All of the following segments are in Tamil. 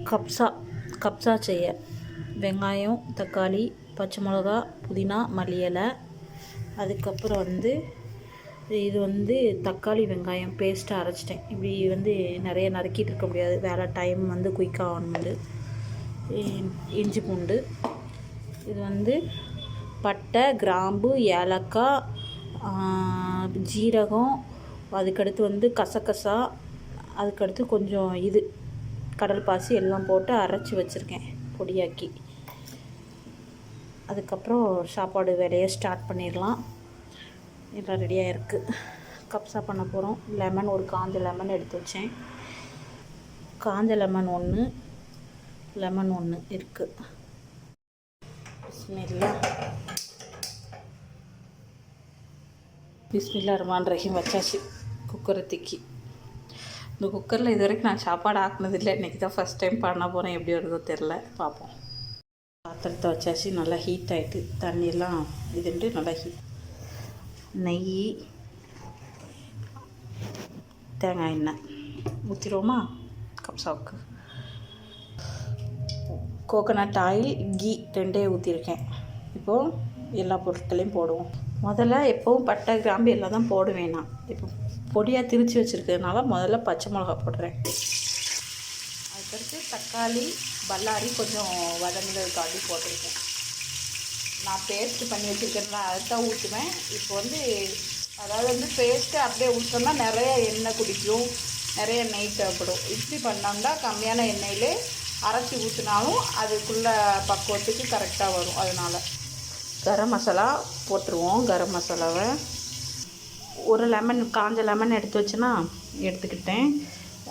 கப்ஸா கப்ஸா செய்ய வெங்காயம், தக்காளி, பச்சை மிளகா, புதினா, மல்லி இலை. அதுக்கப்புறம் இது தக்காளி வெங்காயம் பேஸ்ட்டாக அரைச்சிட்டேன். இப்படி நிறைய நறுக்கிட்டு இருக்க முடியாது, வேறு டைம் குயிக்காக ஆகணுண்டு. இஞ்சி பூண்டு, இது பட்டை, கிராம்பு, ஏலக்காய், ஜீரகம், அதுக்கடுத்து கசகசா, அதுக்கடுத்து கொஞ்சம் கடல் பாசி எல்லாம் போட்டு அரைச்சி வச்சுருக்கேன் பொடியாக்கி. அதுக்கப்புறம் சாப்பாடு வேலையை ஸ்டார்ட் பண்ணிடலாம். எல்லாம் ரெடியாக இருக்குது. கப்ஸா பண்ண போகிறோம். ஒரு காஞ்ச லெமன் எடுத்து வச்சேன். காஞ்ச லெமன் ஒன்று இருக்குது. பிஸ்மில்லா ரஹ்மான் ரஹீம் வச்சாச்சு. குக்கரை தூக்கி இந்த குக்கரில் இது வரைக்கும் நான் சாப்பாடு ஆக்குனதில்லை. இன்றைக்கி தான் ஃபஸ்ட் டைம் பண்ண போகிறேன். எப்படி வருதோ தெரில, பார்ப்போம். பாத்திரத்தை வச்சாச்சு. நல்லா ஹீட் ஆகிட்டு தண்ணியெல்லாம் நல்லா ஹீட். நெய், தேங்காய் எண்ணெய் ஊற்றிடுவோமா கப்ஸாவுக்கு. கோகோனட் ஆயில், கீ ரெண்டே ஊற்றிருக்கேன். இப்போது எல்லா பொருட்களையும் போடுவோம். முதல்ல எப்போவும் பட்டை, கிராம்பு எல்லாம் தான் போடுவேன். நான் இப்போ பொடியாக திரித்து வச்சுருக்கிறதுனால முதல்ல பச்சை மிளகா போடுறேன். அதுக்கடுத்து தக்காளி, பல்லாரி கொஞ்சம் வதங்குறதுக்காண்டி போட்டிருக்கேன். நான் பேஸ்ட்டு பண்ணி வச்சுருக்கிறதுனால அதை தான் ஊற்றுவேன். இப்போ அதாவது பேஸ்ட்டு அப்படியே ஊற்றோம்னா நிறைய எண்ணெய் குடிக்கும், நிறைய நெய் தேவைப்படும். இப்படி பண்ணோம்னா கம்மியான எண்ணெயிலே அரைச்சி ஊற்றினாலும் அதுக்குள்ளே பக்குவத்துக்கு கரெக்டாக வரும். அதனால் கரம் மசாலா போட்டுருவோம். கரம் மசாலாவை ஒரு காஞ்ச லெமன் எடுத்து வச்சேன்னா எடுத்துக்கிட்டேன்.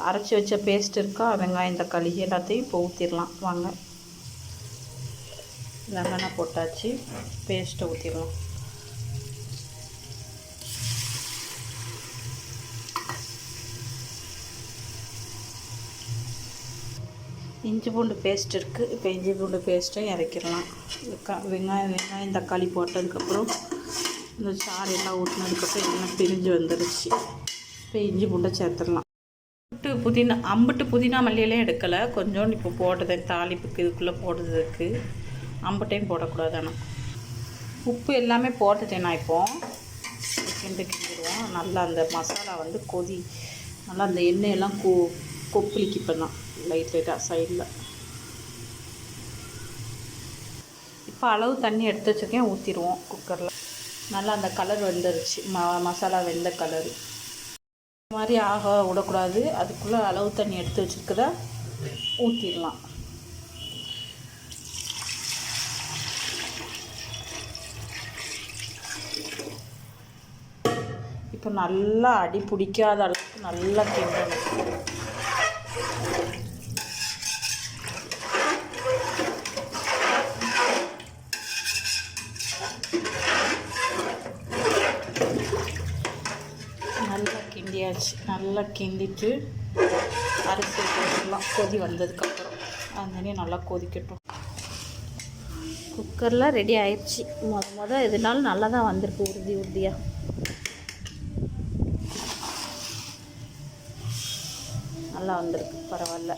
அரைச்சி வச்ச பேஸ்ட் இருக்கா, வெங்காயம், தக்காளி எல்லாத்தையும் இப்போ ஊற்றிடலாம். வாங்க, லெமனை போட்டாச்சு, பேஸ்ட்டை ஊற்றிடலாம். இஞ்சி பூண்டு பேஸ்ட் இருக்குது. இப்போ இஞ்சி பூண்டு பேஸ்ட்டை இறக்கிடலாம். வெங்காயம் தக்காளி போட்டதுக்கப்புறம் இந்த சாறு எல்லாம் ஊற்றினதுக்கப்புறம் எல்லாம் பிரிஞ்சு வந்துடுச்சு. இப்போ இஞ்சி பூண்டை சேர்த்துடலாம். அம்புட்டு புதினா மல்லியெல்லாம் எடுக்கலை, கொஞ்சோண்டு இப்போ போடுறேன் தாளிப்புக்கு. இதுக்குள்ளே போடுறதுக்கு அம்புட்டையும் போடக்கூடாது. ஆனால் உப்பு எல்லாமே போட்டுட்டேன். நான் இப்போது கிண்டிடுவோம். நல்லா அந்த மசாலா நல்லா அந்த எண்ணெயெல்லாம் கொப்பளிக்கு. இப்போ தான் லைட்டாக சைடில் இப்போ அளவு தண்ணி எடுத்து வச்சுருக்கேன், ஊற்றிடுவோம் குக்கரில். நல்லா அந்த கலர் வந்துருச்சு, மசாலா வெந்த கலர். இந்த மாதிரி ஆக விடக்கூடாது. அதுக்குள்ளே அளவு தண்ணி எடுத்து வச்சுருக்கத ஊற்றிடலாம். இப்போ நல்லா அடி பிடிக்காத அளவுக்கு நல்லா கிண்டணும். நல்லா கிண்டியாச்சு. நல்லா கிண்டிட்டு அரிசி போட்டுடலாம். கொதி வந்ததுக்கப்புறம் அந்த நல்லா கொதிக்கட்டும். குக்கரில் ரெடி ஆயிடுச்சு. இதனால நல்லா தான் வந்திருக்கு, உறுதியாக. நல்லா வந்திருக்கு, பரவாயில்ல.